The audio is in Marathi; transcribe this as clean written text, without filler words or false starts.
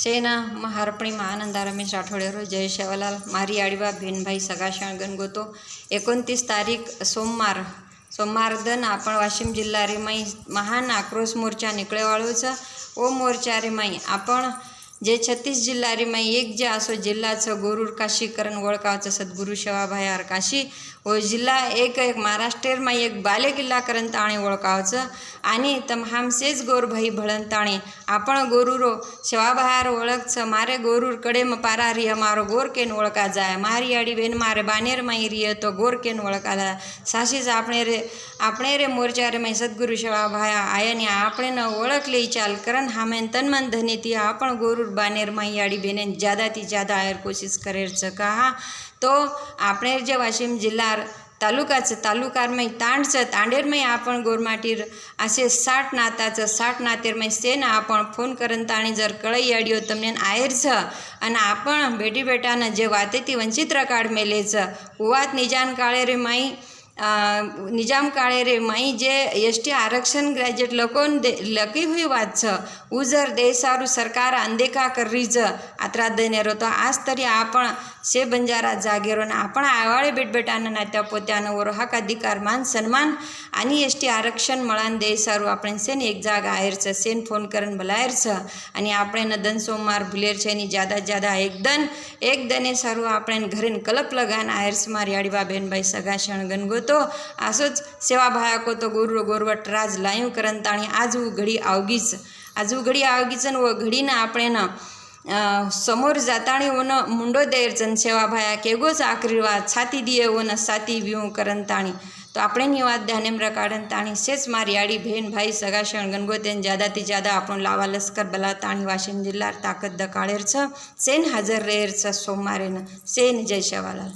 सेना महारपणी महानंदा रमेश राठोडेरो जय शेवालाल मारी आडवा भेनभाई सगाशाण गणगोतो 29 तारीख सोमवार दिन आपण वाशिम जिल्हा रे माई महान आक्रोश मोर्चा निकळेवाळो छ ओ मोर्चा रे माई आपण जे 36 जिल्हा रे माई एक जे असो जिल्हाचं गोरूर काशीकरण ओळखावचं सद्गुरू शेवाभाई आर काशी व जिल्हा एक महाराष्ट्र माई एक बाले किल्ला करण ताणे ओळखावचं आणि तमामसेच गोरभाई भळन ताणे आपण गोरूरो शेवाभाई ओळखचं मारे गोरूर कडे पारा रिय मारो गोर केन ओळखा जाय मारी आडी बेन मारे बानेर माई रिय तो गोर केन ओळखा जाय साशीच આપણે રે મોરચા રે મેં સદગુરુ શેવાભાઈ આયાની આપણે ન ઓળખલે ચાલ કરન હામેન તનમન ધનેથી આપણ ગોરુર બાનેર માયાડી બેને જ્યાદાથી જ્યાदा આયર કોશિશ કરે છે કहा તો આપણે જે વાशिम जिल्हा तालुकाचं तालुकारमाई तांडचं तांडेरमाई आपण गोरमाटीर असे 60 नाताचं 60 नातेरमाई सेन आपण फोन करन ताणी जर कळई आडियो तमने आयरचं आणि आपण बेटी बेटानं जे वाते ती वंचित काढ मेलेचं उवात निजान काळे रे माई निजाम काळे रे माई जे एसटी आरक्षण ग्रेजुएट लोकोन लकी हुई વાત છે ઉજર દેસારું સરકાર અનદેખા કરી છે આતરા દઈને તો આજ તરી आपण से बंजारा जागेरो ना आपण आवाळे बेटबेटानं नात्या पोत्यानं वर हक अधिकार मान सन्मान आणि एसटी आरक्षण मळान देसारू आपण सेन एक जाग आयरचं सेन फोन करन बोलायरचं आणि आपण दन सोमवार भुलेर છે ની ज्यादा एक दने सारू आपण घरेन कलप लगान आयरस मारी आडीबा बेनभाई सगाशण गणगोतो असोच सेवाभाया को तो गोरवट राज लायू करन ताणी आज घडी आवगीच व घडीनं आपण समोर जाताणी ओन मुंडो देरचन सेवाभाया केगोच आखरीवा छाती दिये ओन साती व्यू करन ताणी तो આપણે ની વાત ધ્યાનેમ રકાડન તાણી સેચ મારી આડી ભેન ભાઈ સગાશણ ગણગોતેન જ્યાદાથી જ્યાदा आपण लावा लस्कर बला ताणी वाशिम जिल्हा ताकद दकाळेर छ सेन हाजर रहेर छ सोमवारेन सेन जय शेवालाल।